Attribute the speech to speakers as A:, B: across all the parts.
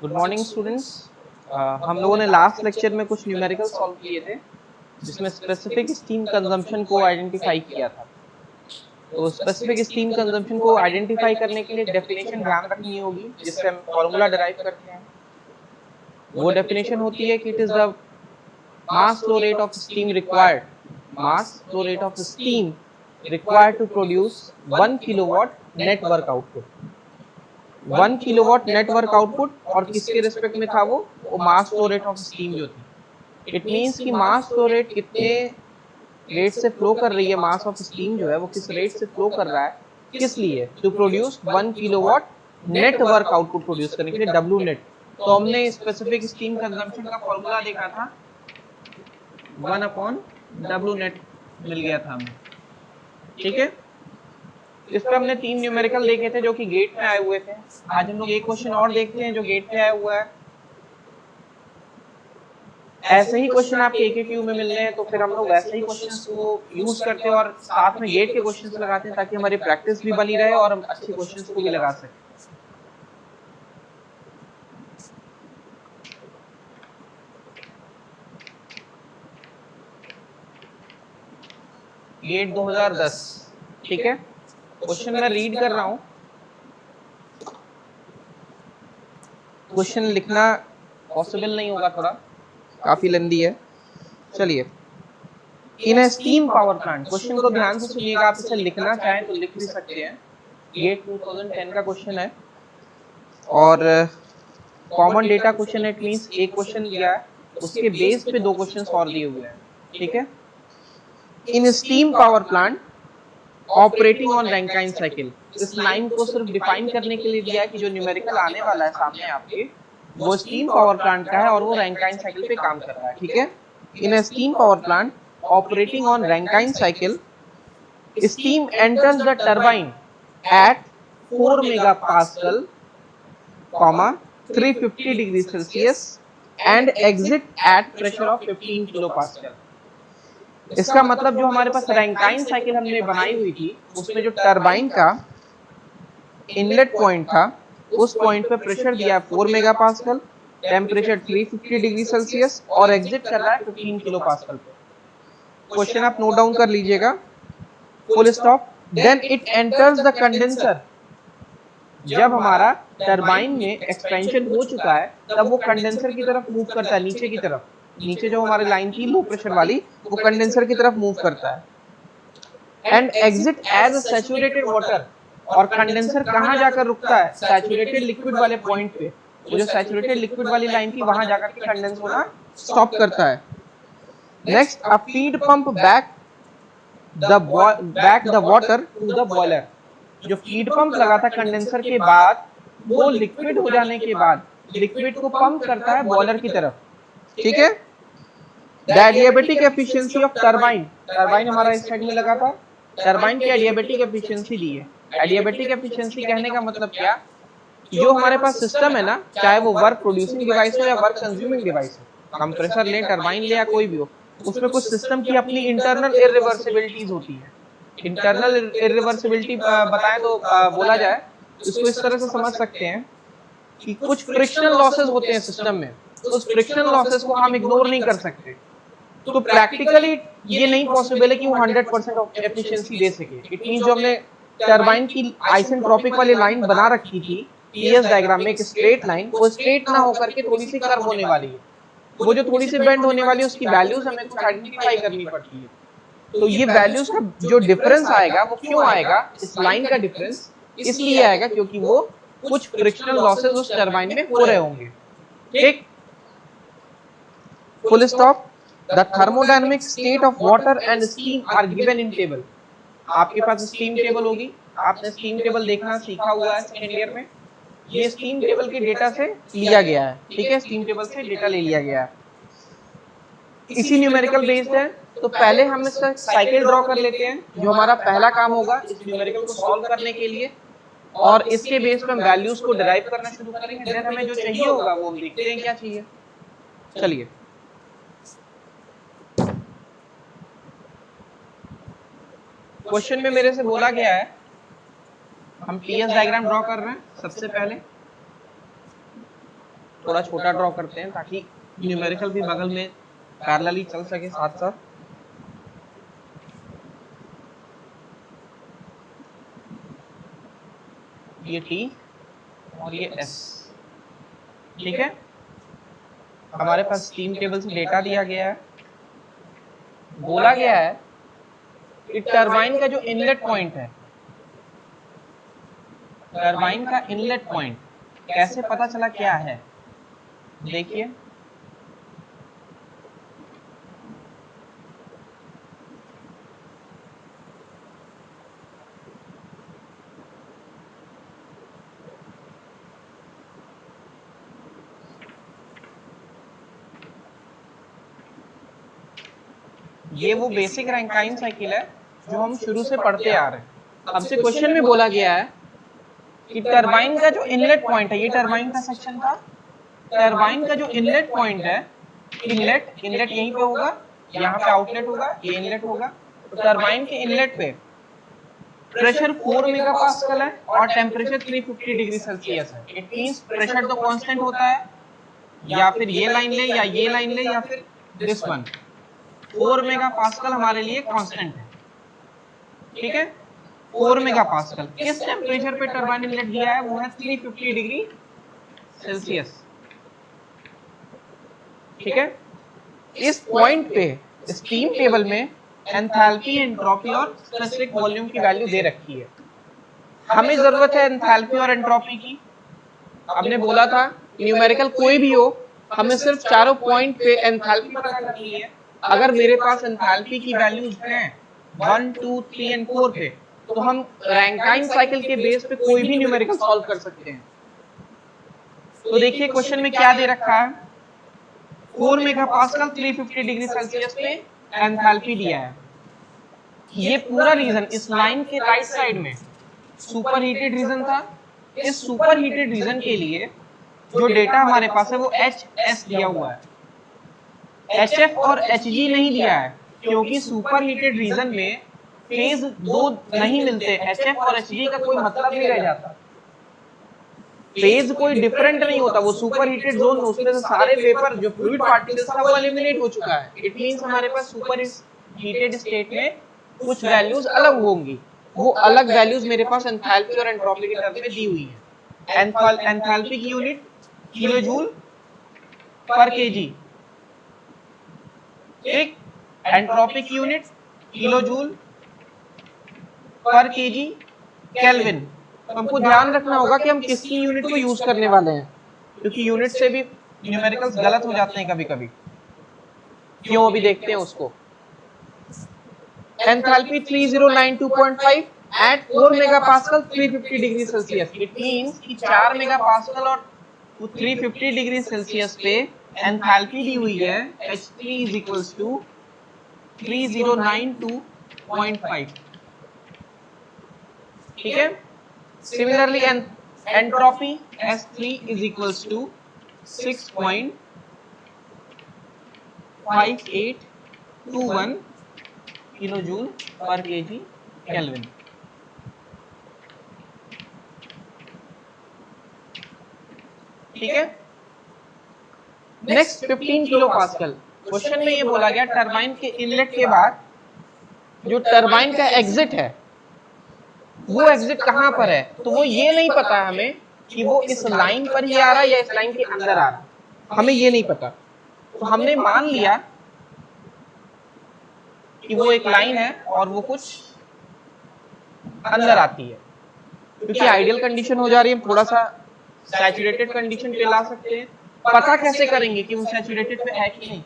A: Good morning students. हम लोगों ने लास्ट लेक्चर में कुछ न्यूमेरिकल सॉल्व किए थे जिसमें स्पेसिफिक स्टीम कंजम्पशन को आइडेंटिफाई किया था। तो स्पेसिफिक स्टीम कंजम्पशन को आइडेंटिफाई करने के लिए डेफिनेशन ध्यान रखनी होगी जिससे हम फॉर्मूला डिराइव करते हैं। वो डेफिनेशन होती है कि it is the mass flow rate of steam required mass flow rate of steam required to produce 1 kilowatt net work output. 1 kilowatt network output और किसके रिस्पेक्ट में था वो mass flow rate of steam जो थी। इट मींस कि mass flow rate कितने rate से फ्लो कर रही है, मास ऑफ स्टीम जो है वो किस रेट से फ्लो कर रहा है, किस लिए, to produce 1 kilowatt network output produce करने के लिए, डब्ल्यू नेट। तो हमने स्पेसिफिक स्टीम कंजम्पशन का फॉर्मूला देखा था 1 अपॉन डब्ल्यू नेट मिल गया था हमें। ठीक है, इस पर हमने 3 न्यूमेरिकल देखे थे जो कि गेट में आए हुए थे। आज हम लोग एक क्वेश्चन और देखते हैं जो गेट पे आया हुआ है। ऐसे ही क्वेश्चन आपके एकेक्यू में मिल रहे हैं तो फिर हम लोग वैसे ही क्वेश्चंस को यूज करते हैं और साथ में गेट के क्वेश्चंस लगाते हैं ताकि हमारी प्रैक्टिस भी बनी रहे और हम अच्छे क्वेश्चंस को भी लगा सकें। गेट 2010। ठीक है, क्वेश्चन मैं रीड कर रहा हूं। क्वेश्चन लिखना पॉसिबल नहीं होगा, थोड़ा काफी लेंदी है। चलिए, इन अ स्टीम पावर प्लांट, क्वेश्चन को ध्यान से सुनिएगा, आप इसे लिखना चाहें तो लिख भी सकते हैं। गेट 2010 का क्वेश्चन है और कॉमन डेटा क्वेश्चन है। इट मींस एक क्वेश्चन दिया है, उसके बेस पे दो क्वेश्चंस और दिए हुए हैं। ठीक है, in steam power plant operating on Rankine cycle. इस लाइन को सिर्फ डिफाइन करने के लिए दिया है कि जो न्यूमेरिकल आने वाला है सामने आपके, वो स्टीम पावर प्लांट का है और वो रैंकाइन साइकिल पे काम कर रहा है। ठीक है, in steam power plant operating on Rankine cycle, steam enters the turbine at 4 megapascal, 350 degree Celsius and exit at pressure of 15 kilopascal। इसका मतलब जो हमारे पास रैंकाइन साइकिल हमने बनाई हुई थी उसमें जो टरबाइन का इनलेट पॉइंट था उस पॉइंट पे प्रेशर दिया 4 मेगापास्कल, टेम्परेचर 350 डिग्री सेल्सियस और एग्जिट कर रहा है 15 किलो पास्कल पे। क्वेश्चन आप नोट डाउन कर लीजिएगा, full stop. Then it enters the condenser. जब हमारा टरबाइन में एक्सपेंशन हो चुका है तब वो कंडेंसर की तरफ मूव करता है, नीचे की तरफ। नीचे जो हमारी लाइन थी लो प्रेशर वाली, वो कंडेंसर की तरफ मूव करता है and exit as saturated water. और कंडेंसर कहां जाकर रुकता है, सैचुरेटेड लिक्विड वाले पॉइंट पे। वो जो सैचुरेटेड लिक्विड वाली लाइन थी वहां जाकर के कंडेंस होना स्टॉप करता है। Next, uh feed pump back the water to the boiler. जो फीड पंप लगा था कंडेंसर के बाद, वो लिक्विड हो जाने के बाद लिक्विड को पंप करता है बॉयलर की तरफ। ठीक है, the adiabatic efficiency of turbine. Turbine हमारा इस साइड में लगा था, टरबाइन की एडियाबेटिक एफिशिएंसी दी है। एडियाबेटिक एफिशिएंसी कहने का मतलब क्या, जो हमारे पास सिस्टम है ना, चाहे वो वर्क प्रोड्यूसिंग डिवाइस हो या वर्क कंज्यूमिंग डिवाइस हो, कंप्रेसर ले, टरबाइन ले या कोई भी हो, उसमें कुछ सिस्टम की अपनी इंटरनल इरिवर्सिबिलिटीज होती है। इंटरनल इरिवर्सिबिलिटी बताएं तो बोला जाए तो इसको इस तरह से समझ सकते हैं कि कुछ फ्रिक्शनल लॉसेस होते हैं सिस्टम में, उस फ्रिक्शनल लॉसेस को हम इग्नोर नहीं कर सकते। तो प्रैक्टिकली ये नहीं पॉसिबल है कि वो 100% एफिशिएंसी दे सके। इट मींस जो हमने टरबाइन की आइसेंट्रोपिक वाली लाइन बना रखी थी टीएस डायग्राम में, एक स्ट्रेट लाइन, वो स्ट्रेट ना होकर के थोड़ी सी कर्व होने वाली है। वो जो थोड़ी सी बेंड होने वाली है उसकी वैल्यूज हमें कुछ आइडेंटिफाई करनी पड़ती है। तो ये वैल्यूज का जो डिफरेंस आएगा वो क्यों आएगा, इस लाइन का डिफरेंस इसलिए आएगा क्योंकि वो कुछ फ्रिक्शनल लॉसेस उस टरबाइन में हो रहे होंगे। ठीक, full stop. The thermodynamic state of water and steam are given in table. आपके पास स्टीम टेबल होगी, आपने स्टीम टेबल देखना सीखा हुआ है सेकेंड ईयर में। ये स्टीम टेबल के डेटा से लिया गया है। ठीक है, स्टीम टेबल से डेटा ले लिया गया है, इसी न्यूमेरिकल बेस्ड है। तो पहले हम इसका साइकिल ड्रॉ कर लेते हैं, जो हमारा पहला काम होगा इस न्यूमेरिकल को सॉल्व करने के लिए, और इसके बेस पे हम वैल्यूज को डिराइव करना शुरू करेंगे। देन हमें जो चाहिए होगा वो हम देखते हैं क्या चाहिए। चलिए, क्वेश्चन में मेरे से बोला गया है, हम टीएस डायग्राम ड्रॉ कर रहे हैं। सबसे पहले थोड़ा छोटा ड्रॉ करते हैं ताकि न्यूमेरिकल भी बगल में पैरेलली चल सके साथ साथ। ये T और ये S, ठीक है। हमारे पास स्टीम टेबल से डेटा दिया गया है, बोला गया है कि टरबाइन का जो इनलेट पॉइंट है, टरबाइन का इनलेट पॉइंट कैसे पता चला क्या है, देखिए ये वो बेसिक रैंकाइन साइकिल है जो हम शुरू से पढ़ते आ रहे हैं। हमसे क्वेश्चन में बोला गया है कि टरबाइन का जो इनलेट पॉइंट है, ये टरबाइन का सेक्शन था, टरबाइन का जो इनलेट पॉइंट है, इनलेट यहीं पे होगा, यहाँ पे आउटलेट होगा, ये इनलेट होगा। तो टरबाइन के इनलेट पे प्रेशर 4 मेगापास्कल है और टेम्परेचर 350 डिग्री सेल्सियस है। इट मींस प्रेशर तो कांस्टेंट होता है, या फिर ये लाइन ले या ये लाइन ले या फिर दिस वन। 4 मेगापास्कल हमारे लिए कांस्टेंट है, ठीक है। 4 मेगापास्कल किस टेम्परेचर पे टरबाइन इनलेट दिया है, वो है 350 डिग्री सेल्सियस, ठीक है। इस पॉइंट पे स्टीम टेबल में एंथैल्पी, एंट्रोपी और स्पेसिफिक वॉल्यूम की वैल्यू दे रखी है। हमें जरूरत है एंथैल्पी और एंट्रोपी की। हमने बोला था न्यूमेरिकल कोई भी हो, हमें सिर्फ चारों पॉइंट पे एंथैल्पी पता करनी है। अगर मेरे पास एंथैल्पी की वैल्यूज हैं 1, 2, 3 एंड 4 पे, तो हम रैंकाइन साइकिल के बेस पे कोई भी न्यूमेरिकल सॉल्व कर सकते हैं। तो देखिए क्वेश्चन में क्या दे रखा है, 4 मेगापास्कल 350 डिग्री सेल्सियस पे एंथैल्पी दिया है। ये पूरा रीजन इस लाइन के राइट साइड में सुपर हीटेड रीजन था। इस सुपर हीटेड रीजन के लिए जो डेटा हमारे पास है वो HS दिया हुआ है, HF और HG नहीं दिया है, क्योंकि सुपर हीटेड रीजन में फेज दो नहीं मिलते, HF और HG का कोई मतलब नहीं रह जाता, फेज कोई डिफरेंट नहीं होता। वो सुपर हीटेड जोन में उसमें से सारे वेपर जो फ्लूइड पार्टिकल्स था वो एलिमिनेट हो चुका है। इट मींस हमारे पास सुपर हीटेड स्टेट में कुछ वैल्यूज अलग होंगी, वो अलग वैल्यूज मेरे पास एंथैल्पी और एंट्रोपी के टर्म में दी हुई है। एंथैल्पी की यूनिट किलोजूल पर केजी, ठीक। एंट्रोपी की यूनिट किलोजूल पर केजी केल्विन। तो हमको ध्यान रखना होगा कि हम किसकी यूनिट को यूज करने वाले हैं, क्योंकि यूनिट से भी न्यूमेरिकल्स गलत हो जाते हैं कभी कभी। क्यों, अभी देखते हैं उसको। Enthalpy 3092.5 at 4 megapascal 350 degree Celsius. It means कि 4 मेगापास्कल और 350 डिग्री सेल्सियस पे एंथैल्पी दी हुई है H3 is equals to 3092.5, ठीक है। Similarly entropy S3 is equals to 6.5821 kilojoule पर केजी केल्विन, ठीक है। Next 15 kilo pascal. क्वेश्चन में ये बोला गया टरबाइन के इनलेट के बाद जो टरबाइन का एग्जिट है वो एग्जिट कहां पर है, तो वो ये नहीं पता हमें कि वो इस लाइन पर ही आ रहा है या इस लाइन के अंदर आ रहा है, हमें ये नहीं पता। तो हमने मान लिया कि वो एक लाइन है और वो कुछ अंदर आती है, क्योंकि आइडियल कंडीशन हो जा रही है, थोड़ा सा सैचुरेटेड कंडीशन पे ला सकते हैं। पता कैसे करेंगे कि वो सैचुरेटेड पे है कि नहीं,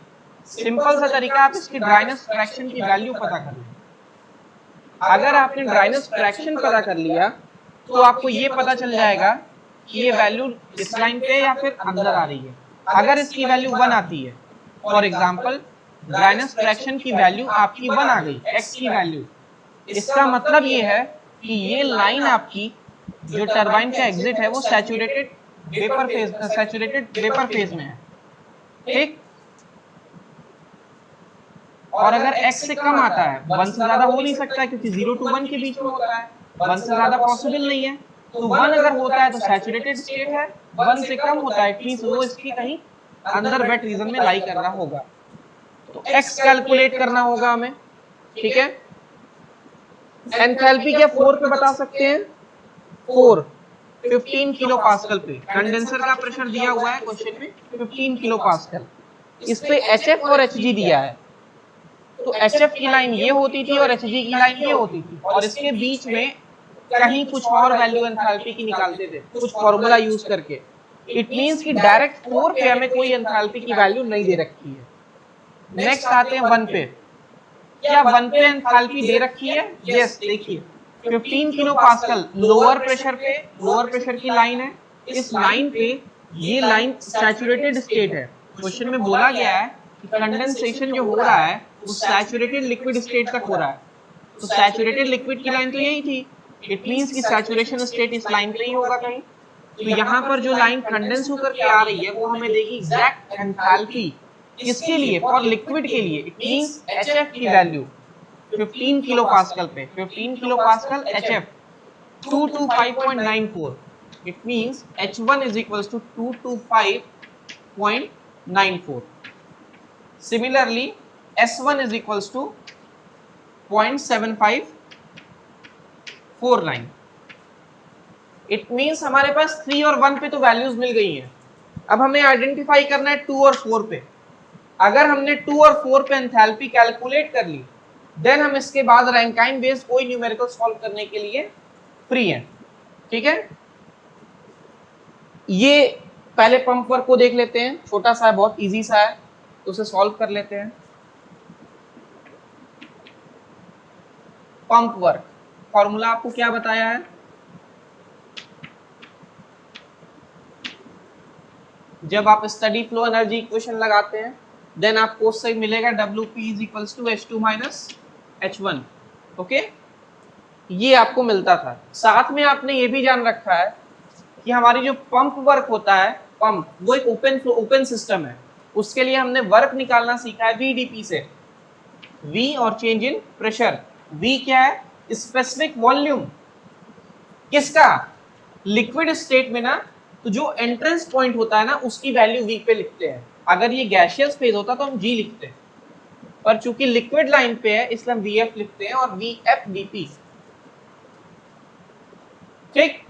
A: सिंपल सा तरीका, आप इसकी ड्राइनेस फ्रैक्शन की वैल्यू पता कर लें। अगर आपने ड्राइनेस फ्रैक्शन पता कर लिया तो आपको ये पता चल जाएगा कि ये वैल्यू इस लाइन पे या फिर अंदर आ रही है। अगर इसकी वैल्यू 1 आती है, फॉर एग्जांपल ड्राइनेस फ्रैक्शन की वैल्यू आपकी 1 आ गई, x की वैल्यू, इसका मतलब ये है कि ये लाइन आपकी जो टरबाइन का एग्जिट है वो सैचुरेटेड वेपर फेज में है, ठीक। और अगर x से कम आता है, 1 से ज्यादा हो नहीं सकता क्योंकि 0 to 1 के बीच में होता है, 1 से ज्यादा पॉसिबल नहीं है, तो 1 अगर होता है तो सैचुरेटेड स्टेट है, 1 से कम होता है इट मींस वो इसकी कहीं अंदर वेट रीजन में लाई कर रहा होगा। तो x कैलकुलेट करना होगा हमें, ठीक है। एंथैल्पी क्या 4 पे बता सकते हैं, 4 15 किलो पास्कल पे। कंडेंसर का प्रेशर दिया हुआ है क्वेश्चन में 15 किलो पास्कल, इस पे HF और HG दिया है। तो HF की लाइन ये होती थी और HG की लाइन ये होती थी, और इसके बीच में कहीं कुछ और वैल्यू एंथैल्पी की निकालते थे कुछ फॉर्मूला यूज करके। इट मींस कि डायरेक्ट 4 पे हमें कोई एंथैल्पी की वैल्यू नहीं दे रखी है। नेक्स्ट आते हैं 1 पे। क्या 1 पे एंथैल्पी दे रखी है? यस, देखिए 15 किलो पास्कल लोअर प्रेशर पे, लोअर प्रेशर की लाइन है। इस लाइन पे ये लाइन सैचुरेटेड स्टेट है। क्वेश्चन में बोला गया है कि कंडेंसेशन जो हो रहा है वो सैचुरेटेड लिक्विड स्टेट तक हो रहा है। तो सैचुरेटेड लिक्विड की लाइन तो यही थी, इट मींस कि सैचुरेशन स्टेट इस लाइन पे ही होगा कहीं। तो यहाँ पर जो लाइन कंडेंस होकर के आ रही है वो हमें देगी एग्जैक्ट एंथैल्पी, किसके लिए? फॉर लिक्विड के लिए। इट मींस HF की वैल्यू 15 किलो पास्कल पे, 15 kilo pascal HF 225.94। It means H1 is equals to 225.94। Similarly S1 is equals to 0.7549। It means हमारे पास 3 और 1 पे तो वैल्यूज मिल गई हैं। अब हमें आइडेंटिफाई करना है 2 और 4 पे। अगर हमने 2 और 4 पे एंथैल्पी कैलकुलेट कर ली, देन हम इसके बाद रैंकाइन बेस्ड कोई न्यूमेरिकल सॉल्व करने के लिए फ्री है, ठीक है। ये पहले पंप वर्क को देख लेते हैं, छोटा सा है, बहुत इजी सा है, तो उसे सॉल्व कर लेते हैं। पंप वर्क फॉर्मूला आपको क्या बताया है? जब आप स्टडी फ्लो एनर्जी इक्वेशन लगाते हैं देन आपको उससे मिलेगा WP is equals to H2 minus H1। Okay, ये आपको मिलता था। साथ में आपने ये भी जान रखा है कि हमारी जो पंप वर्क होता है, पंप वो एक ओपन सिस्टम है, उसके लिए हमने वर्क निकालना सीखा है VDP से। V और चेंज इन प्रेशर। V क्या है? स्पेसिफिक वॉल्यूम, किसका? लिक्विड स्टेट में ना, तो जो एंट्रेंस पॉइंट होता है ना उसकी वैल्यू V पे लिखते हैं। अगर ये गैसियस फेज होता तो हम G लिखते हैं, पर चूंकि लिक्विड लाइन पे है इसलिए हम VF लिखते हैं, और VF/dP, ठीक।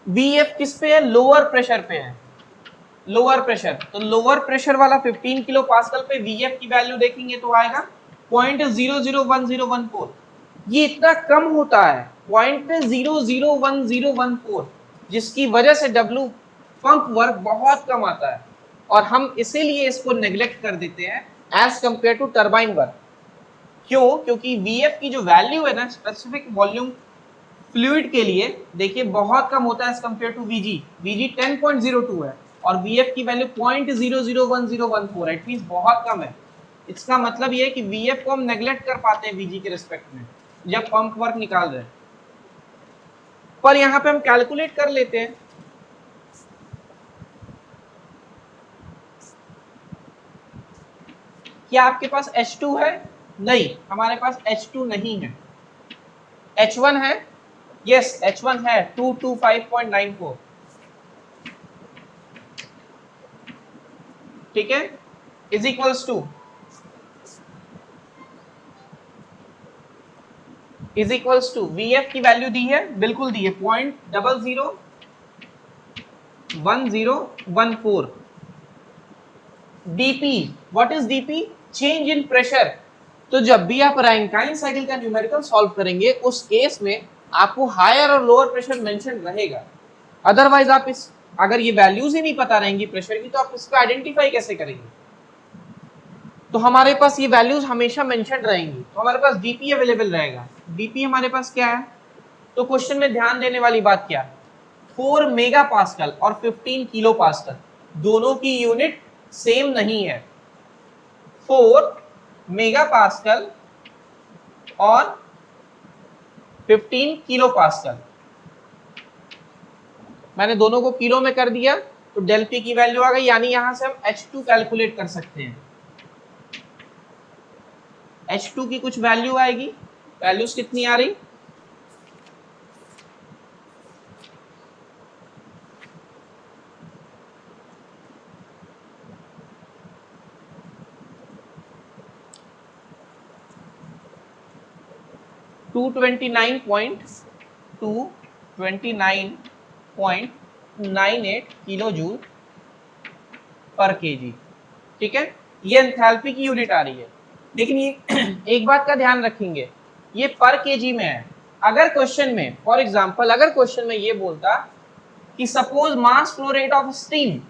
A: VF किस पे है? लोअर प्रेशर पे है, लोअर प्रेशर। तो लोअर प्रेशर वाला 15 किलो पास्कल पे VF की वैल्यू देखेंगे तो आएगा 0.001014। ये इतना कम होता है 0.001014, जिसकी वजह से W पंप वर्क बहुत कम आता है, और हम इसीलिए इसको नेग्लेक्ट कर देते हैं as compare to turbine work. क्यों? क्योंकि VF की जो वैल्यू है ना स्पेसिफिक वॉल्यूम फ्लूइड के लिए, देखिए बहुत कम होता है as compare to VG। VG 10.02 है और VF की वैल्यू 0.001014 है, इट मींस बहुत कम है। इसका मतलब ये है कि VF को हम नेग्लेक्ट कर पाते हैं VG के रिस्पेक्ट में जब पंप वर्क निकाल रहे हैं, पर यहाँ पे हम कैलकुलेट कर लेते हैं। क्या आपके पास H2 है? नहीं, हमारे पास H2 नहीं है। H1 है? यस, H1 है 225.94, ठीक है। इज इक्वल्स टू VF की वैल्यू दी है, बिल्कुल दी है 0.001014। DP, what is DP? Change in pressure. तो जब भी आप रैंकाइन साइकिल का न्यूमेरिकल सॉल्व करेंगे उस केस में आपको हायर और लोअर प्रेशर मेंशन रहेगा। अदरवाइज आप इस, अगर ये वैल्यूज ही नहीं पता रहेंगी प्रेशर की, तो आप इसको आइडेंटिफाई कैसे करेंगे? तो हमारे पास ये वैल्यूज हमेशा मेंशन रहेंगी, तो हमारे पास DP अवेलेबल रहेगा। DP हमारे पास क्या है? तो क्वेश्चन में ध्यान देने वाली बात क्या? 4 मेगा पास्कल और 15 किलो पास्कल, दोनों की यूनिट सेम नहीं है। 4 मेगा पास्कल और 15 किलो पास्कल, मैंने दोनों को किलो में कर दिया तो डेल पी की वैल्यू आ गई, यानी यहां से हम H2 कैलकुलेट कर सकते हैं। H2 की कुछ वैल्यू आएगी, वैल्यूज कितनी आ रही? 229.98 किलो जूल पर केजी। ठीक है, ये एंथैल्पी की यूनिट आ रही है। लेकिन ये एक बात का ध्यान रखेंगे, ये पर केजी में है। अगर क्वेश्चन में फॉर एग्जांपल अगर क्वेश्चन में ये बोलता कि suppose mass flow rate of steam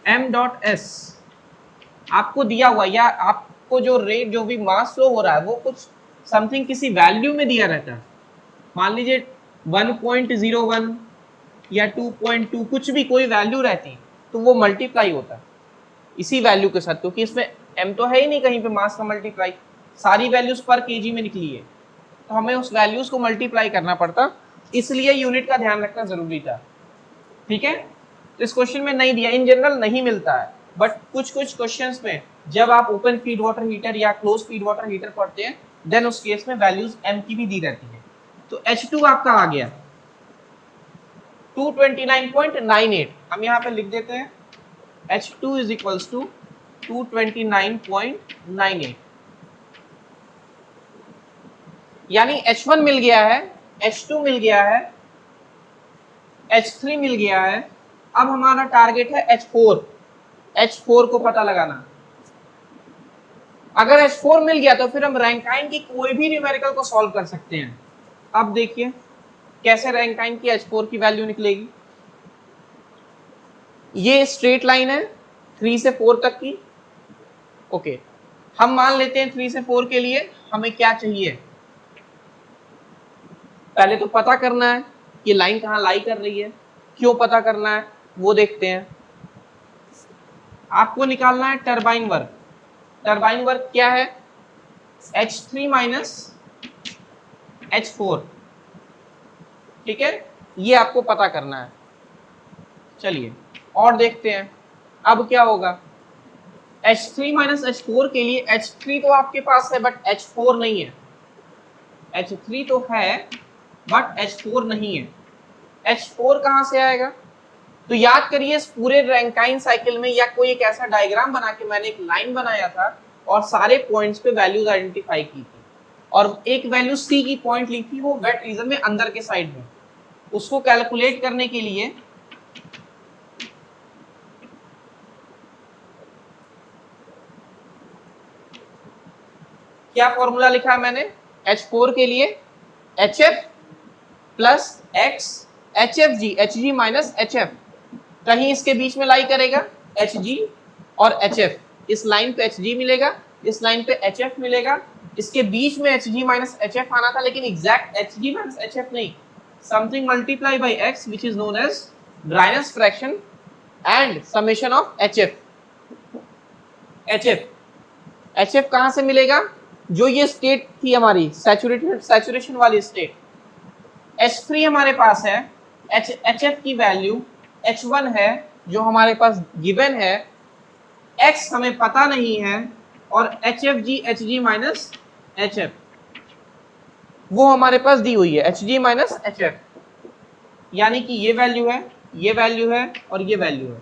A: m.s आपको दिया हुआ, या आपको जो रेट जो भी मास फ्लो हो रहा है वो कुछ समथिंग किसी वैल्यू में दिया रहता है, मान लीजिए 1.01 या 2.2 कुछ भी कोई वैल्यू रहती, तो वो मल्टीप्लाई होता है इसी वैल्यू के साथ, क्योंकि इसमें m तो है ही नहीं कहीं पे मास का मल्टीप्लाई, सारी वैल्यूज पर केजी में निकली है, तो हमें उस वैल्यूज को मल्टीप्लाई करना पड़ता, इसलिए यूनिट का ध्यान रखना जरूरी था। ठीक है, तो इस क्वेश्चन में नहीं दिया, इन जनरल नहीं मिलता है, बट कुछ कुछ क्वेश्चंस में जब आप ओपन फीड वाटर हीटर या क्लोज फीड वाटर हीटर पढ़ते हैं, देन उस केस में वैल्यूज m की भी दी रहती है। तो H2 आपका आ गया 229.98, हम यहाँ पे लिख देते हैं H2 इज इक्वल्स टू 229.98, यानी H1 मिल गया है, H2 मिल गया है, H3 मिल गया है। अब हमारा टारगेट है H4, H4 को पता लगाना। अगर H4 मिल गया तो फिर हम रैंकाइन की कोई भी न्यूमेरिकल को सॉल्व कर सकते हैं। अब देखिए कैसे रैंकाइन की H4 की वैल्यू निकलेगी। ये स्ट्रेट लाइन है 3 से 4 तक की। ओके, हम मान लेते हैं 3 से 4 के लिए हमें क्या चाहिए, पहले तो पता करना है कि लाइन कहाँ लाई कर रही है, क्यों पता करना है वो देखते हैं। आपको निकालना है टरबाइन वर्क। टरबाइन वर्क क्या है, H3 माइनस H4। ठीक है, ये आपको पता करना है। चलिए और देखते हैं अब क्या होगा। H3 माइनस H4 के लिए H3 तो आपके पास है बट H4 नहीं है, H3 तो है बट H4 नहीं है। H4 कहां से आएगा, तो याद करिए इस पूरे रैंकाइन साइकिल में या कोई एक ऐसा डायग्राम बना के मैंने एक लाइन बनाया था और सारे पॉइंट्स पे वैल्यूज आइडेंटिफाई की थी, और एक वैल्यू C की पॉइंट ली थी वो वेट रीजन में अंदर के साइड में। उसको कैलकुलेट करने के लिए क्या फॉर्मूला लिखा है मैंने, H4 के लिए HF plus X HFG, HG minus HF, कहीं इसके बीच में लाई करेगा HG और HF, इस लाइन पे HG मिलेगा, इस लाइन पे HF मिलेगा, इसके बीच में HG माइनस HF आना था, लेकिन एग्जैक्ट HG माइनस HF नहीं, something multiply by X which is known as dryness fraction and summation of HF। HF कहां से मिलेगा, जो ये स्टेट थी हमारी सैचुरेशन वाली स्टेट, H3 हमारे पास है, HF की वैल्यू H1 है जो हमारे पास गिवन है, X हमें पता नहीं है, और HFG HG माइनस HF वो हमारे पास दी हुई है, HG माइनस HF, यानी कि ये वैल्यू है, ये वैल्यू है और ये वैल्यू है,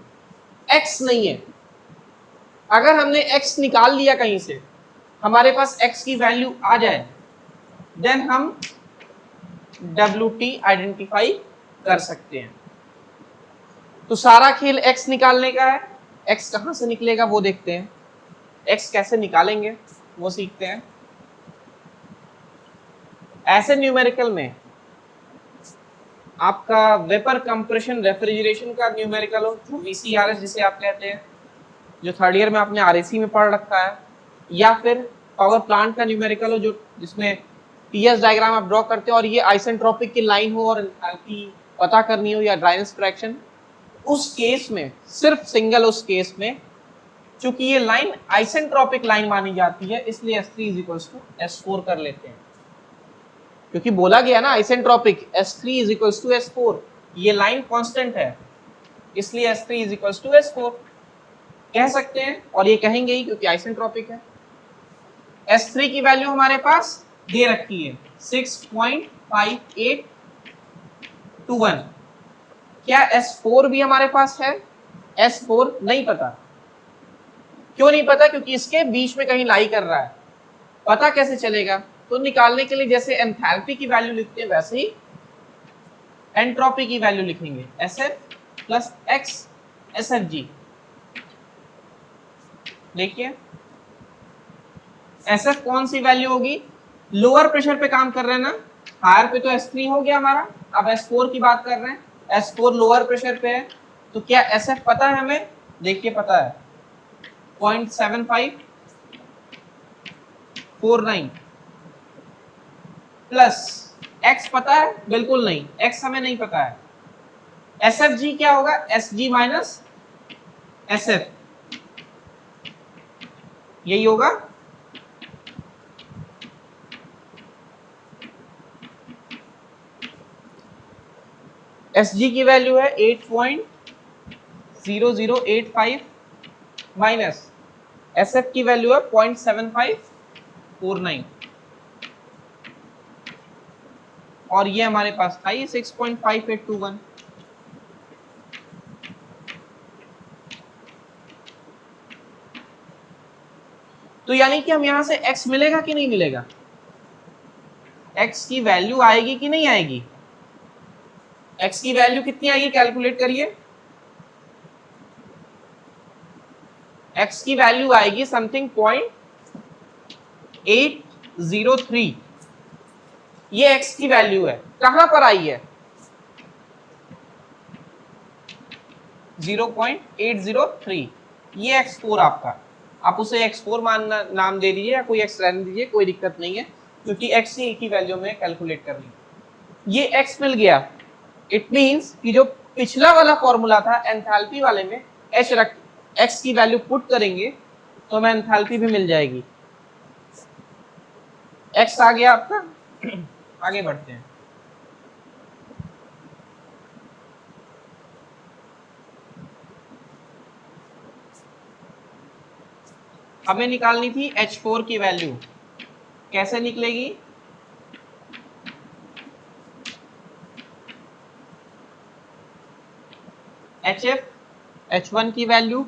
A: X नहीं है। अगर हमने X निकाल लिया कहीं से, हमारे पास X की वैल्यू आ जाए, देन हम WT आइडेंटिफाई कर सकते हैं। तो सारा खेल X निकालने का है। X कहां से निकलेगा वो देखते हैं, X कैसे निकालेंगे वो सीखते हैं। ऐसे न्यूमेरिकल में आपका वेपर कंप्रेशन रेफ्रिजरेशन का न्यूमेरिकल हो, जो VCRS जिसे आप कहते हैं, जो थर्ड ईयर में आपने RAC में पढ़ रखा है, या फिर पावर प्लांट का न्यूमेरिकल हो जो जिसमें TS डायग्राम आप ड्रॉ करते हो और ये आइसेंट्रोपिक की लाइन हो और एंथैल्पी पता करनी हो, या ड्राइनेस फ्रैक्शन, उस केस में सिर्फ सिंगल उस केस में चूंकि ये लाइन आइसेंट्रोपिक लाइन मानी जाती है, इसलिए S3 = S4 कर लेते हैं, क्योंकि बोला गया ना आइसेंट्रोपिक, S3 = S4, ये लाइन कांस्टेंट है इसलिए S3 = S4 कह सकते हैं, और ये कहेंगे ही क्योंकि आइसेंट्रोपिक है। S3 की वैल्यू हमारे पास दे रखी है 6.5821। क्या S4 भी हमारे पास है, S4 नहीं पता। क्यों नहीं पता, क्योंकि इसके बीच में कहीं लाई कर रहा है। पता कैसे चलेगा, तो निकालने के लिए जैसे एंथैल्पी की वैल्यू लिखते हैं वैसे ही एंट्रोपी की वैल्यू लिखेंगे, SF प्लस एक्स SFG। देखिए SF कौन सी वैल्यू होगी, लोअर प्रेशर पे काम कर रहे हैं ना, हायर पे तो S3 हो गया हमारा, अब S4 की बात कर रहे हैं, S4 लोअर प्रेशर पे है, तो क्या SF पता है हमें, देखिए पता है 0.7549 प्लस X पता है, बिल्कुल नहीं, X हमें नहीं पता है। SFG क्या होगा, SG माइनस SF, यही होगा। SG की वैल्यू है 8.0085 माइनस SF की वैल्यू है 0.7549 और ये हमारे पास था 6.5821। तो यानी कि हम यहां से x मिलेगा कि नहीं मिलेगा, x की वैल्यू आएगी कि नहीं आएगी, x की वैल्यू कितनी आएगी कैलकुलेट करिए, x की वैल्यू आएगी समथिंग 0.803, ये x की वैल्यू है, कहां पर आई है 0.803, ये x4 आपका, आप उसे x4 मानना नाम दे दीजिए या कोई x रहने दीजिए, कोई दिक्कत नहीं है, क्योंकि x की वैल्यू में कैलकुलेट कर ली, ये x मिल गया। इट मींस कि जो पिछला वाला फॉर्मूला था एंथैल्पी वाले में h रख x की वैल्यू पुट करेंगे तो हमें एंथैल्पी भी मिल जाएगी, x आ गया आपका। आगे बढ़ते हैं, हमें निकालनी थी H4 की वैल्यू, कैसे निकलेगी, HF H1 की value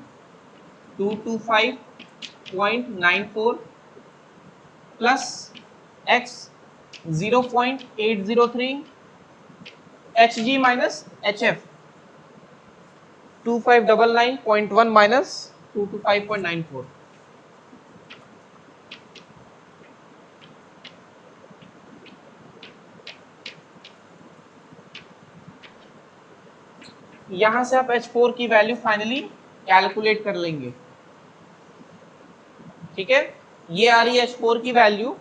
A: 225.94 plus X 0.803 HG minus HF 2599.1 minus 225.94। यहां से आप H4 की वैल्यू फाइनली कैलकुलेट कर लेंगे, ठीक है, ये आ रही है H4 की वैल्यू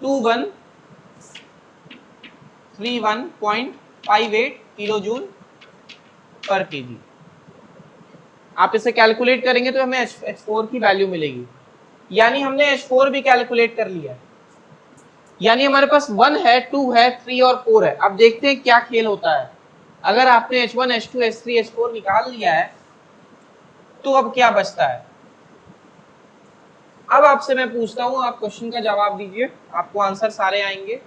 A: 2131.58 किलो जूल पर केजी। आप इसे कैलकुलेट करेंगे तो हमें H4 की वैल्यू मिलेगी, यानी हमने H4 भी कैलकुलेट कर लिया, यानी हमारे पास 1 है 2 है 3 और 4 है। अब देखते हैं क्या खेल होता है, अगर आपने H1 H2 H3 H4 निकाल लिया है तो अब क्या बचता है, अब आपसे मैं पूछता हूं, आप क्वेश्चन का जवाब दीजिए, आपको आंसर सारे आएंगे।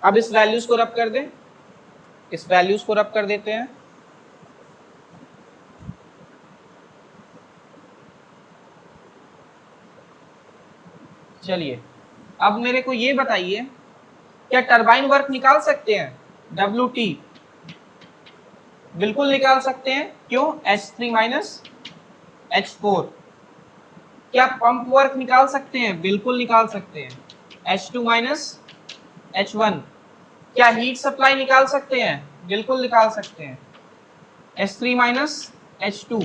A: अब इस वैल्यूज को रब कर दें, इस वैल्यूज को रब कर देते हैं, चलिए अब मेरे को ये बताइए क्या टरबाइन वर्क निकाल सकते हैं, WT बिल्कुल निकाल सकते हैं, क्यों, H3 माइनस H4। क्या पंप वर्क निकाल सकते हैं, बिल्कुल निकाल सकते हैं, H2 माइनस H1। क्या हीट सप्लाई निकाल सकते हैं, बिल्कुल निकाल सकते हैं, H3 माइनस H2।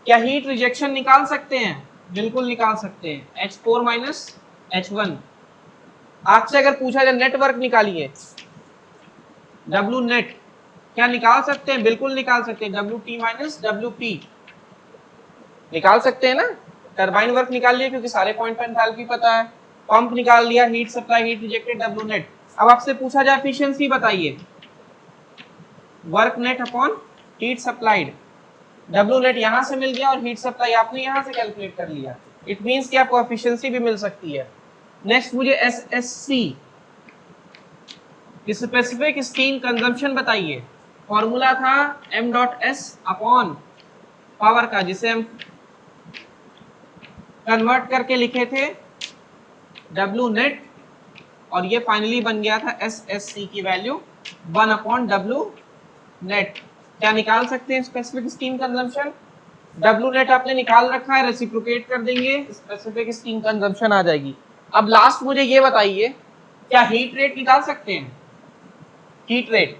A: क्या हीट रिजेक्शन निकाल सकते हैं, बिल्कुल निकाल सकते हैं, H4 माइनस H1। आपसे अगर पूछा जाए नेटवर्क निकालिए, W नेट, क्या निकाल सकते हैं, बिल्कुल निकाल सकते हैं, WT माइनस WP निकाल सकते हैं ना, टरबाइन वर्क निकाल लिया क्योंकि सारे पॉइंट पर एंथैल्पी पता है, पंप निकाल लिया, heat supply heat rejected W net. अब आपसे पूछा जाए एफिशिएंसी बताइए, work net upon heat supplied, W net यहां से मिल गया और हीट सप्लाई आपने यहां से कैलकुलेट कर लिया, इट मींस कि आपको एफिशिएंसी भी मिल सकती है। नेक्स्ट मुझे SSC स्पेसिफिक स्टीम कंजम्पशन बताइए। फॉर्मूला था m dot s upon power का, जिसे हम कन्वर्ट करके लिखे थे W नेट, और ये फाइनली बन गया था SSC की वैल्यू 1 अपॉन W नेट। क्या निकाल सकते हैं specific steam consumption? W net आपने निकाल रखा है, रेसिप्रोकेट कर देंगे, स्पेसिफिक स्टीम कंजम्पशन आ जाएगी। अब लास्ट मुझे ये बताइए, क्या हीट रेट निकाल सकते हैं? हीट रेट,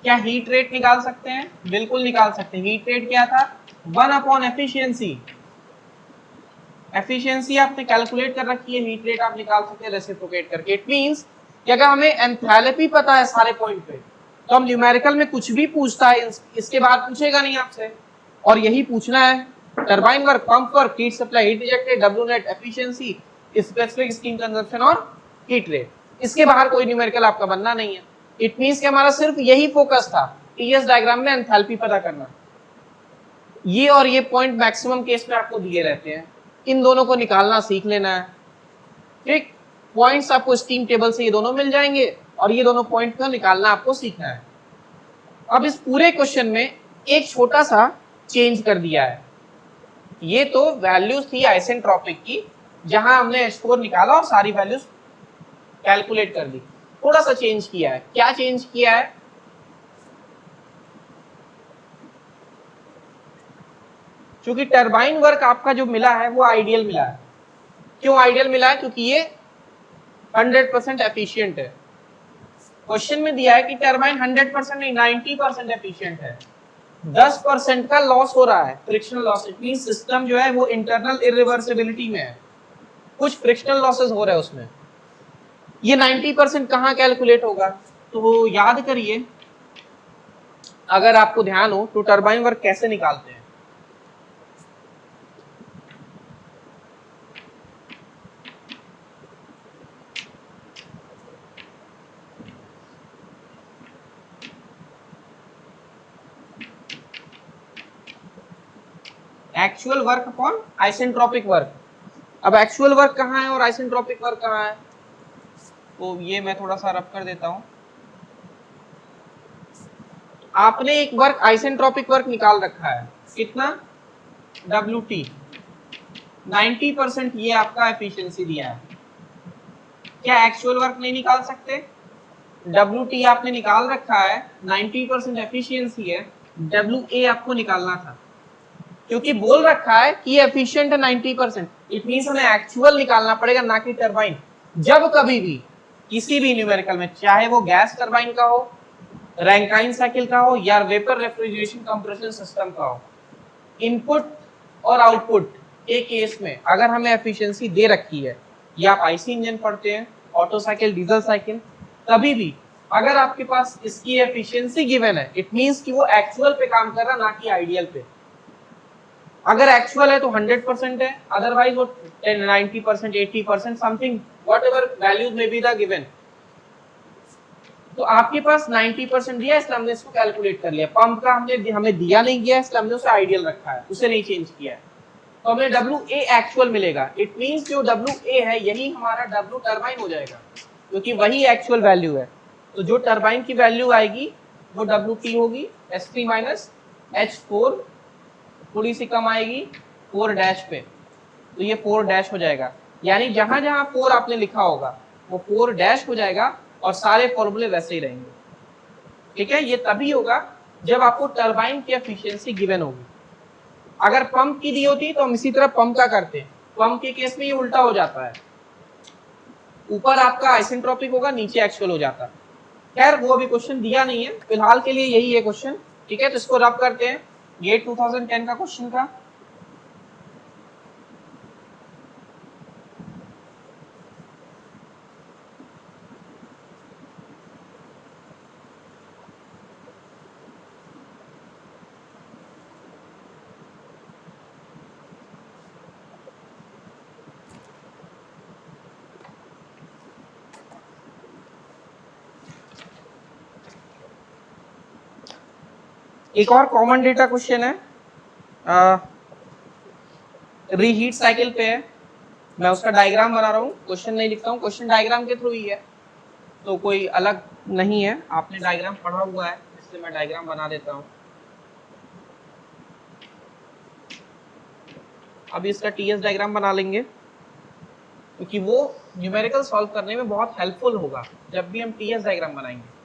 A: क्या हीट रेट निकाल सकते हैं? बिल्कुल निकाल सकते हैं। हीट रेट क्या था? 1 अपॉन एफिशिएंसी। एफिशिएंसी आपने कैलकुलेट कर रखी है, हीट रेट आप निकाल सकते हैं रेसिप्रोकेट करके। इट मींस कि अगर हमें एंथैल्पी पता है सारे पॉइंट पे, तो हम न्यूमेरिकल में कुछ भी पूछता है इसके बाद पूछेगा नहीं आपसे, और यही पूछना है। Turbine work, pump work, heat supply, heat rejected, W net, efficiency, specific steam consumption और हीट रेट। इसके बाहर कोई न्यूमेरिकल आपका बनना नहीं है। इट मींस कि हमारा सिर्फ यही फोकस था, टीएस डायग्राम में एंथैल्पी पता करना। ये और ये पॉइंट मैक्सिमम केस में आपको दिए रहते हैं, इन दोनों को निकालना सीख लेना है। ठीक, पॉइंट्स आपको स्टीम टेबल से ये दोनों मिल जाएंगे, और ये दोनों पॉइंट को निकालना आपको सीखना है। अब इस पूरे क्वेश्चन में एक छोटा सा चेंज कर दिया है। ये तो वैल्यूज थी आइसेंट्रोपिक की, जहां हमने H4 निकाला और सारी वैल्यूज कैलकुलेट कर दी। थोड़ा सा चेंज किया है। क्या चेंज किया है? क्योंकि टरबाइन वर्क आपका जो मिला है वो आइडियल मिला है। क्यों आइडियल मिला है? क्योंकि ये 100% एफिशिएंट है। क्वेश्चन में दिया है कि टरबाइन 100% नहीं 90% एफिशिएंट है, 10% का लॉस हो रहा है, frictional loss. It means system जो है वो इंटरनल इरिवर्सिबिलिटी में है, कुछ फ्रिक्शनल लॉसेस हो रहे हैं उसमें। ये 90% कहां कैलकुलेट होगा? तो याद करिए, अगर आपको ध्यान हो तो टरबाइन वर्क कैसे निकालते हैं। Actual work upon isentropic work. अब एक्चुअल वर्क कहां है और आइसेंट्रोपिक वर्क कहां है? तो ये मैं थोड़ा सा रब कर देता हूं। आपने एक वर्क आइसेंट्रोपिक वर्क निकाल रखा है, कितना? WT 90%, ये आपका एफिशिएंसी दिया है। क्या एक्चुअल वर्क नहीं निकाल सकते? WT आपने निकाल रखा है, 90% एफिशिएंसी है, WA आपको निकालना था, क्योंकि बोल रखा है कि एफिशिएंट है 90%। इट मींस हमें एक्चुअल निकालना पड़ेगा, ना कि टरबाइन। जब कभी भी किसी भी न्यूमेरिकल में, चाहे वो गैस टरबाइन का हो, रैंकाइन साइकिल का हो, या वेपर रेफ्रिजरेशन कंप्रेशन सिस्टम का हो, इनपुट और आउटपुट के केस में अगर हमें एफिशिएंसी दे रखी है, या आप आईसी इंजन पढ़ते हैं, ऑटो साइकिल, डीजल साइकिल, कभी भी अगर आपके पास इसकी एफिशिएंसी गिवन है, इट मींस कि वो एक्चुअल पे काम कर रहा, ना कि आइडियल पे। अगर एक्चुअल है तो 100% है, अदरवाइज वो 90%, 80%, समथिंग, व्हाटएवर वैल्यूज में बी द गिवन। तो आपके पास 90% दिया, इसलिए हमने इसको कैलकुलेट कर लिया। पंप का हमें दिया नहीं गया, इसलिए हमने उसे आइडियल रखा है, उसे नहीं चेंज किया है। तो हमें WA एक्चुअल मिलेगा। इट मींस जो WA है यही हमारा W टरबाइन हो जाएगा, क्योंकि वही एक्चुअल वैल्यू है। तो जो टरबाइन की वैल्यू आएगी वो WT होगी, S3 माइनस H4, थोड़ी सी कम आएगी 4 डैश पे, तो ये 4 डैश हो जाएगा। यानी जहां जहां 4 आपने लिखा होगा वो 4 डैश हो जाएगा, और सारे फॉर्मूले वैसे ही रहेंगे। ठीक है, ये तभी होगा जब आपको टरबाइन की एफिशिएंसी गिवन होगी। अगर पंप की दी होती तो हम इसी तरह पंप का करते हैं। पंप के केस में ये उल्टा हो जाता है, ऊपर आपका आइसेंट्रोपिक होगा, नीचे एक्चुअल हो जाता है। खैर वो अभी क्वेश्चन दिया नहीं है, फिलहाल के लिए यही है क्वेश्चन। ठीक है, तो इसको रब करते हैं। ये 2010 का क्वेश्चन था। एक और कॉमन डेटा क्वेश्चन है। रीहीट साइकिल पे है, मैं उसका डायग्राम बना रहा हूँ, क्वेश्चन नहीं लिखता हूँ, क्वेश्चन डायग्राम के थ्रू ही है, तो कोई अलग नहीं है, आपने डायग्राम पढ़ा हुआ है इसलिए मैं डायग्राम बना देता हूँ। अभी इसका टीएस डायग्राम बना लेंगे क्योंकि वो न्यूमेरिकल सॉल्व करने में बहुत हेल्पफुल होगा जब भी हम टीएस डायग्राम बनाएंगे।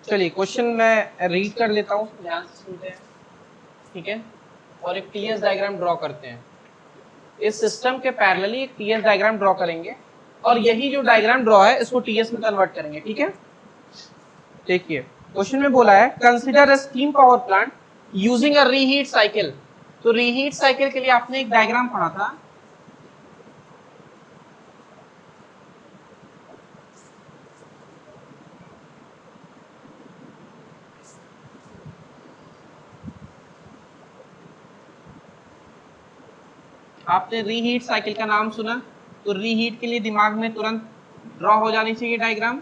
A: चलिए क्वेश्चन मैं रीड कर लेता हूँ, ध्यान से सुनते हैं, ठीक है, और एक टीएस डायग्राम ड्रॉ करते हैं। इस सिस्टम के पैरेलली एक टीएस डायग्राम ड्रॉ करेंगे और यही जो डायग्राम ड्रॉ है इसको टीएस में कन्वर्ट करेंगे, ठीक है। देखिए क्वेश्चन में बोला है consider a steam power plant using a reheat cycle. तो रीहीट साइकिल के लिए आपने एक डायग्राम पढ़ा था, आपने रीहीट साइकिल का नाम सुना, तो रीहीट के लिए दिमाग में तुरंत ड्रॉ हो जानी चाहिए डायग्राम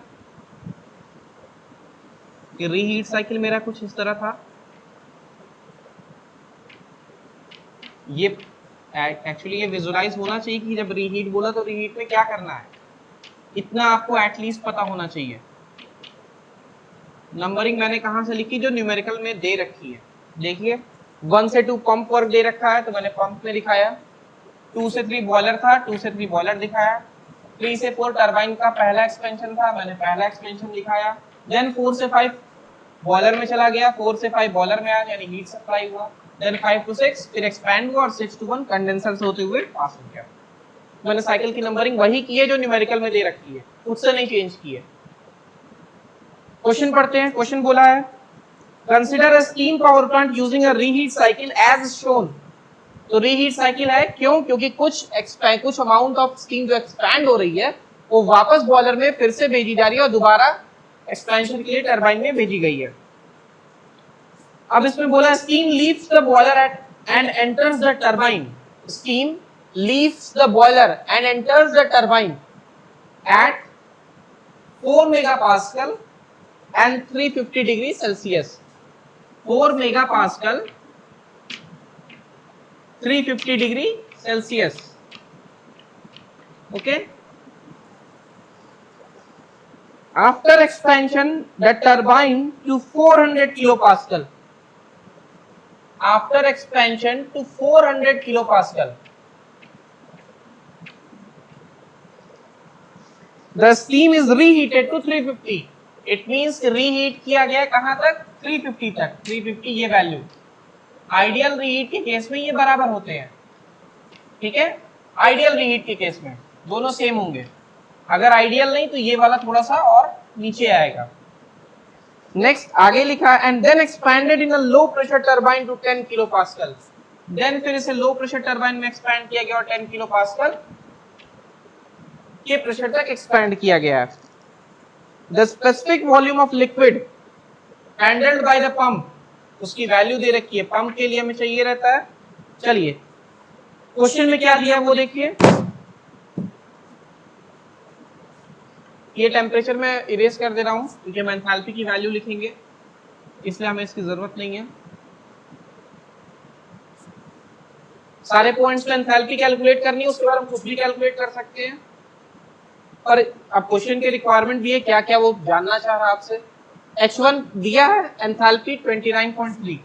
A: कि रीहीट साइकिल मेरा कुछ इस तरह था। ये एक्चुअली ये विजुलाइज होना चाहिए कि जब रीहीट बोला तो रीहीट में क्या करना है, इतना आपको एटलीस्ट पता होना चाहिए। नंबरिंग मैंने कहां से लिखी, जो न्यूमेरिकल में दे रखी है। देखिए 1 से 2 पंप वर्क दे रखा है तो मैंने पंप में दिखाया, 2 से 3 बॉयलर था, 2 से 3 बॉयलर दिखाया, 3 से 4 टरबाइन का पहला एक्सपेंशन था, मैंने पहला एक्सपेंशन दिखाया, देन 4 से 5 बॉयलर में चला गया, 4 से 5 बॉयलर में आया यानी हीट सप्लाई हुआ, देन 5 to 6 फिर एक्सपैंड हुआ और 6 to 1 कंडेंसर से होते हुए पास हो गया। मैंने साइकिल की नंबरिंग वही की है जो न्यूमेरिकल में दे रखी है, उससे नहीं चेंज की है। क्वेश्चन पढ़ते हैं, क्वेश्चन बोला है consider a steam power plant using a reheat cycle as shown. तो रीहीट साइकिल है क्यों, क्योंकि कुछ अमाउंट ऑफ स्टीम जो एक्सपैंड हो रही है वो वापस बॉयलर में फिर से भेजी जा रही है और दोबारा एक्सपेंशन के लिए टरबाइन में भेजी गई है। अब इसमें बोला steam leaves the boiler at and enters the turbine. Steam leaves the boiler and enters the turbine at 4 megapascal and 350 degree Celsius. 4 megapascal 350 degree Celsius. Okay. After expansion the turbine to 400 kilopascal. After expansion to 400 kilopascal. The steam is reheated to 350, it means reheat किया गया कहां तक, 350 तक, 350 ये value. Ideal reheat के case में ये बराबर होते हैं, ठीक है, आइडियल रीहीट के केस में दोनों सेम होंगे, अगर आइडियल नहीं तो ये वाला थोड़ा सा और नीचे आएगा। नेक्स्ट आगे लिखा and then expanded in a low pressure turbine to 10 kilo pascal, then फिर इसे लो प्रेशर टरबाइन में एक्सपैंड किया गया और 10 किलो पास्कल के प्रेशर तक एक्सपैंड किया गया है। The specific volume of liquid handled by the pump, उसकी वैल्यू दे रखी है, पंप के लिए हमें चाहिए रहता है। चलिए क्वेश्चन में क्या दिया है वो देखिए, ये टेम्परेचर मैं इरेज कर दे रहा हूं क्योंकि हम एंथैल्पी की वैल्यू लिखेंगे, इसलिए हमें इसकी जरूरत नहीं है। सारे पॉइंट्स पे एंथैल्पी कैलकुलेट करनी है, उसके बाद हम खुद भी कैलकुलेट कर सकते हैं, पर अब क्वेश्चन के रिक्वायरमेंट भी है क्या क्या वो जानना चाह रहा है आपसे। H1 दिया है एंथैल्पी 29.3,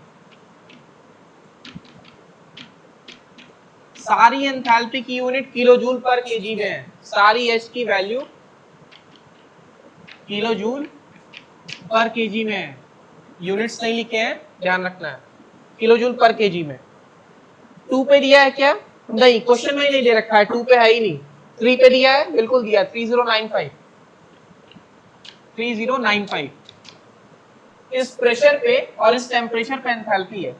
A: सारी एंथैल्पी की यूनिट किलो जूल पर केजी में है, सारी H की वैल्यू किलो जूल पर केजी में है, यूनिट्स नहीं लिखे हैं, ध्यान रखना है, किलो जूल पर केजी में। 2 पे दिया है क्या, नहीं क्वेश्चन में ही नहीं दे रखा है, 2 पे है ही नहीं। 3 पे दिया है, बिल्कुल दिया, 3095 इस प्रेशर पे और इस टेम्परेचर पे एंथैल्पी है।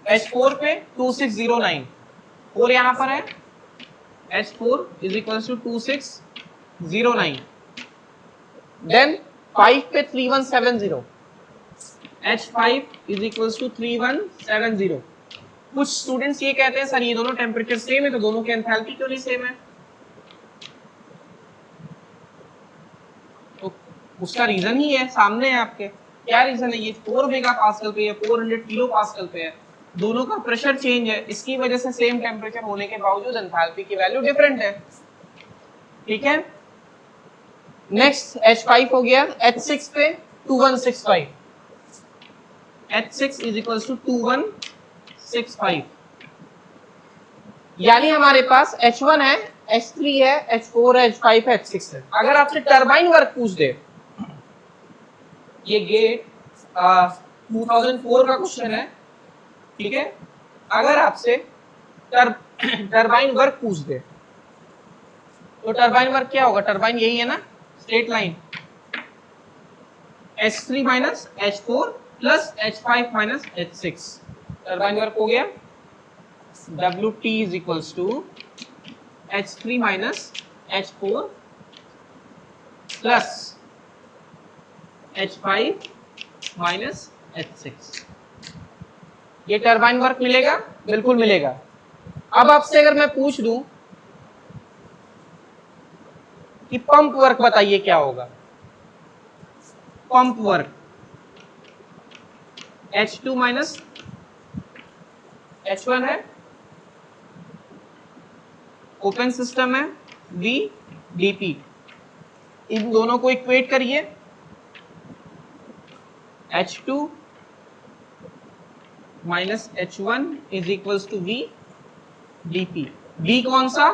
A: H4 पे 2609, 4 यहां पर है, H4 is equal to 2609, then 5 पे 3170, H5 इज इक्वल टू 3170। कुछ स्टूडेंट्स ये कहते हैं सर ये दोनों टेम्परेचर सेम है तो दोनों की एंथैल्पी क्यों नहीं सेम है, तो उसका रीजन ही है सामने है आपके, क्या रीजन है, ये 4 मेगा पास्कल पे है, 400 किलो पास्कल पे है, दोनों का प्रेशर चेंज है, इसकी वजह से सेम टेम्परेचर होने के बावजूद एंथैल्पी की वैल्यू डिफरेंट है, ठीक है। नेक्स्ट H5 हो गया, H6 पे 2165, H6 इज इक्वल टू 2165, यानी हमारे पास H1 है, H3 है, H4 है, H5 है, H6 है। अगर आपसे टरबाइन वर्क पूछ दे, ये गेट 2004 का क्वेश्चन है, ठीक है, अगर आपसे टरबाइन वर्क पूछ दे तो टरबाइन वर्क क्या होगा, टरबाइन यही है ना, straight line, H3 minus H4 plus H5 minus H6, turbine work हो गया WT is equals to H3 minus H4 plus H5 minus H6, ये टरबाइन वर्क मिलेगा, बिल्कुल मिलेगा। अब आपसे अगर मैं पूछ दूं कि पंप वर्क बताइए क्या होगा, pump work H2 minus H1 है, ओपन सिस्टम है, V dP, इन दोनों को इक्वेट करिए, H2 minus H1 is equals to V dP, V कौन सा,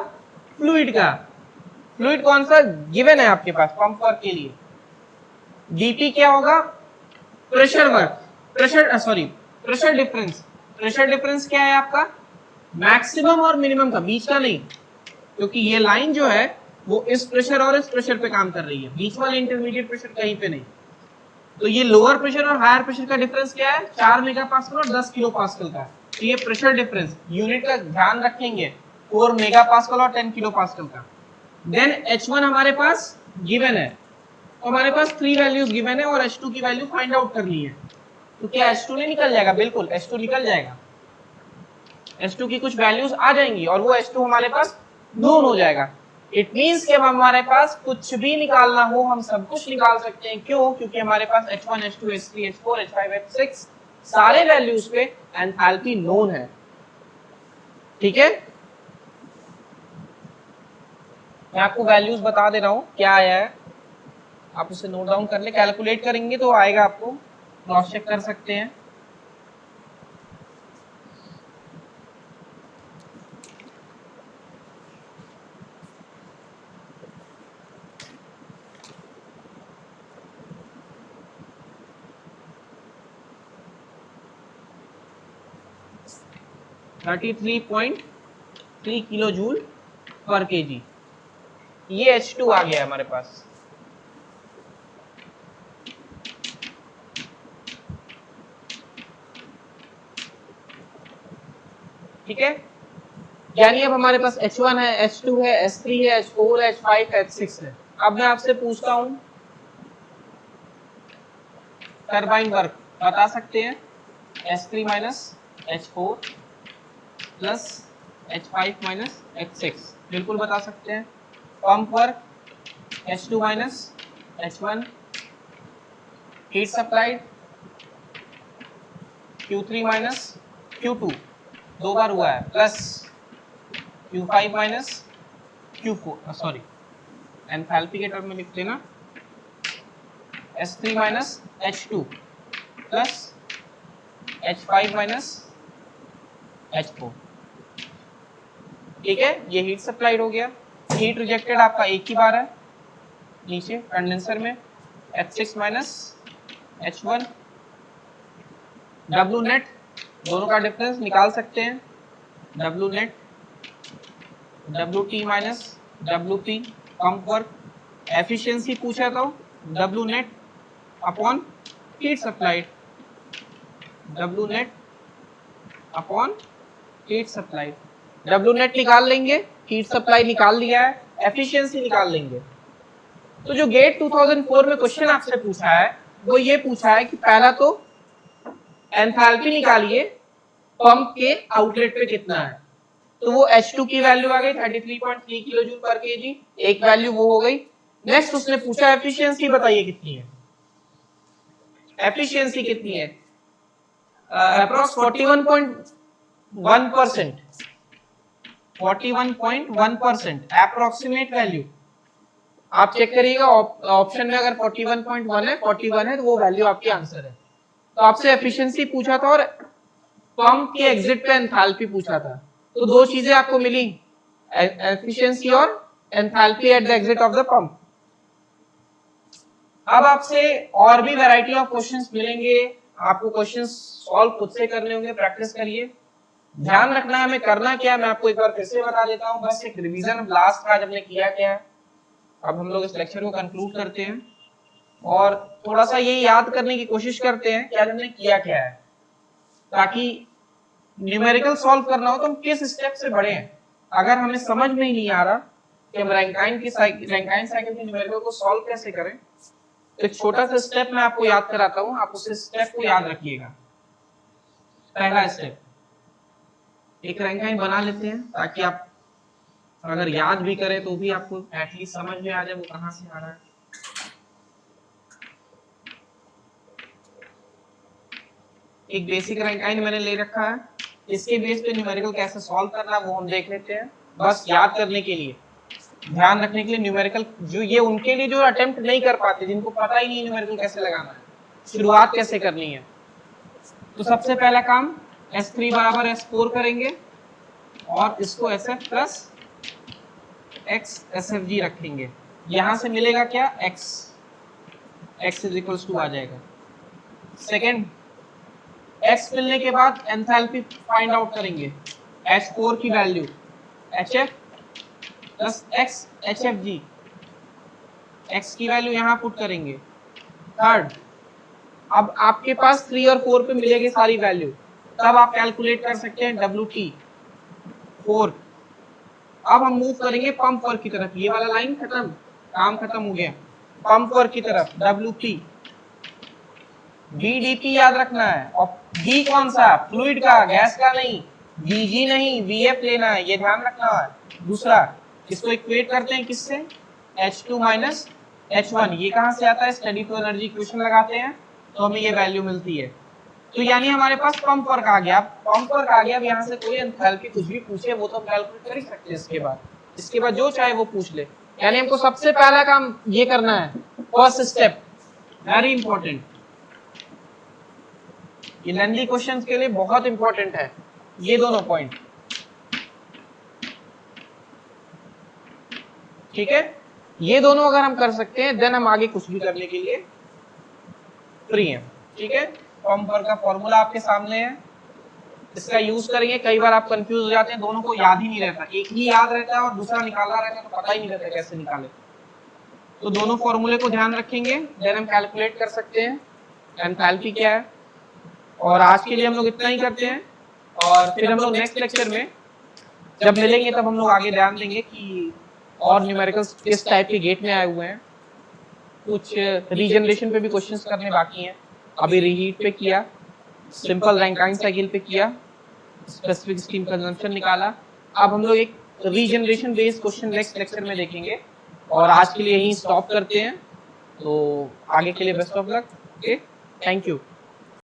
A: फ्लूइड का, फ्लूइड कौन सा गिवन है आपके पास पंप वर्क के लिए, dP क्या होगा, pressure work, pressure sorry pressure difference, pressure difference क्या है आपका, मैक्सिमम और मिनिमम का, बीच का नहीं, क्योंकि ये लाइन जो है वो इस प्रेशर और इस प्रेशर पे काम कर रही है, बीच वाले इंटरमीडिएट प्रेशर कहीं पे नहीं, तो ये लोअर प्रेशर और हायर प्रेशर का डिफरेंस क्या है, 4 मेगा पास्कल और 10 किलो पास्कल का, तो ये प्रेशर डिफरेंस यूनिट का ध्यान रखेंगे, 4 मेगा पास्कल और 10 किलो पास्कल का। देन H1 हमारे पास गिवन है, तो हमारे पास 3 वैल्यूज गिवन है और H2 की वैल्यू फाइंड आउट करनी है, तो क्या H2 नहीं निकल जाएगा, बिल्कुल H2 निकल जाएगा, H2 की कुछ वैल्यूज आ जाएंगी और वो H2 हमारे पास नोन हो जाएगा, इट मींस कि हमारे पास कुछ भी निकालना हो हम सब कुछ निकाल सकते हैं, क्यों, क्योंकि हमारे पास H1 H2 H3 H4 H5 H6 सारे वैल्यूज पे एंथैल्पी नोन है, ठीक है। मैं आपको वैल्यूज बता दे रहा हूं क्या आया है, आप उसे नोट डाउन कर ले, कैलकुलेट करेंगे तो आएगा, आपको क्रॉस चेक कर सकते हैं। 33.3 किलो जूल पर केजी। ये H2 आ गया हमारे पास। ठीक है, यानी अब हमारे पास H1 है, H2 है, H3 है, H4 है, H5 है, H6 है। अब मैं आपसे पूछता हूं टरबाइन वर्क बता सकते हैं? H3 minus H4 plus H5 minus H6, बिल्कुल बता सकते हैं। Pump work H2 minus H1, heat supplied Q3 minus Q2, दो बार हुआ है, plus Q5 minus Q4, sorry enthalpy के टर्म में लिख देना, S3 minus H2 plus H5 minus H4। ठीक है, ये हीट सप्लाइड हो गया। हीट रिजेक्टेड आपका एक ही बार है नीचे कंडेंसर में, H6 minus H1। W net दोनों का डिफरेंस निकाल सकते हैं, W net WT minus WP pump work. Efficiency पूछा तो W net upon heat supplied, W net upon heat supplied. W net निकाल लेंगे, हीट सप्लाई निकाल लिया है, एफिशिएंसी निकाल लेंगे। तो जो गेट 2004 में क्वेश्चन आपसे पूछा है वो ये पूछा है कि पहला तो एंथैल्पी निकालिए पंप के आउटलेट पे कितना है। तो वो H2 की वैल्यू आ गई 33.3 किलो जूल पर केजी, एक वैल्यू वो हो गई। नेक्स्ट उसने पूछा एफिशिएंसी बताइए कितनी है। एफिशिएंसी कितनी है? Approx 41.1%, 41.1% approximate value. आप चेक करिएगा ऑप्शन में अगर 41.1 है, 41 है तो वो वैल्यू आपकी आंसर है। तो आपसे एफिशिएंसी पूछा था और पंप के एग्जिट पे एंथैल्पी पूछा था, तो दो चीजें आपको मिली, एफिशिएंसी और enthalpy at the exit of the pump. अब आपसे और भी वैरायटी ऑफ क्वेश्चंस मिलेंगे, आपको क्वेश्चंस सॉल्व खुद से करने होंगे, प्रैक्टिस करिए। ध्यान रखना है हमें करना क्या है, मैं आपको एक बार फिर से बता देता हूं, बस एक रिवीजन ऑफ लास्ट का हमने किया क्या है। अब हम लोग इस लेक्चर को कंक्लूड करते हैं और थोड़ा सा ये याद करने की कोशिश करते हैं कि आज हमने किया क्या है, ताकि न्यूमेरिकल सॉल्व करना हो तो हम किस स्टेप से बढ़े हैं। अगर हमें समझ में ही नहीं आ रहा कि हम रैंकाइन साइकिल के न्यूमेरिकल को सॉल्व कैसे करें, तो एक छोटा सा स्टेप मैं आपको याद कराता हूं, आप उस स्टेप को याद रखिएगा। पहला स्टेप, एक रैंकाइन बना लेते हैं ताकि आप अगर याद भी करें तो भी आपको एटलीस्ट समझ में आ जाए वो कहां से आ रहा है। एक बेसिक रैंकाइन मैंने ले रखा है, इसके बेस पे न्यूमेरिकल कैसे सॉल्व करना वो हम देख लेते हैं, बस याद करने के लिए, ध्यान रखने के लिए। न्यूमेरिकल जो ये उनके लिए जो अटेम्प्ट नहीं कर पाते, जिनको पता ही नहीं न्यूमेरिकल कैसे लगाना है, शुरुआत कैसे करनी है। तो सबसे पहला काम S3 बराबर S4 करेंगे और इसको SF प्लस X SFG रखेंगे। यहां से मिलेगा क्या, X इज इक्वल्स टू आ जाएगा। सेकेंड, X मिलने के बाद एंथैल्पी फाइंड आउट करेंगे, H4 की value HF plus X HFG, X की वैल्यू यहां पुट करेंगे। थर्ड, अब आपके पास 3 और 4 पे मिलेगी सारी वैल्यू, तब आप कैलकुलेट कर सकते हैं WT 4। अब हम मूव करेंगे पंप वर्क की तरफ, ये वाला लाइन खत्म, काम खत्म हो गया। पंप वर्क की तरफ WP, VDP याद रखना है, और V कौन सा, फ्लूइड का, गैस का नहीं, VG नहीं, VF लेना है, ये ध्यान रखना है। दूसरा, इसको इक्वेट करते हैं किससे, H2 माइनस H1, ये कहां से आता है, स्टडी फ्लो एनर्जी इक्वेशन लगाते हैं तो हमें ये वैल्यू मिलती है। तो यानी हमारे पास पंप वर्क आ गया। पंप वर्क आ गया, अब यहाँ से कोई एंथैल्पी कुछ भी पूछे वो तो हम कैलकुलेट कर ही सकते हैं। इसके बाद जो चाहे वो पूछ ले, यानी हमको सबसे पहला काम ये करना है, फर्स्ट स्टेप वेरी इंपॉर्टेंट, ये लेंथी क्वेश्चंस के लिए बहुत इंपॉर्टेंट है ये दोनों पॉइंट। ठीक है, ये दोनों अगर हम कर सकते हैं देन हम आगे कुछ भी करने के लिए फ्री हैं। ठीक है, पंप वर्क का फॉर्मूला आपके सामने है, इसका यूज करेंगे। कई बार आप कंफ्यूज हो जाते हैं, दोनों को याद ही नहीं रहता, एक ही याद रहता है और दूसरा निकालना रहता है तो पता ही नहीं रहता कैसे निकाले। तो दोनों फॉर्मूले को ध्यान रखेंगे, देन हम कैलकुलेट कर सकते हैं एंथैल्पी क्या है। और आज के लिए हम लोग इतना ही करते हैं, और फिर हम लोग नेक्स्ट लेक्चर में जब मिलेंगे तब हम लोग आगे ध्यान देंगे कि और न्यूमेरिकल्स किस टाइप के गेट में आए हुए हैं। कुछ रीजनरेशन पे भी क्वेश्चंस करने बाकी हैं। अभी रीहीट पे किया, सिंपल रैंकाइन साइकिल पे किया, स्पेसिफिक स्टीम कंजम्पशन निकाला। अब हम लोग एक regeneration based question next lecture में देखेंगे। और आज के लिए यहीं स्टॉप करते हैं। तो आगे के लिए best of luck. Okay, thank you.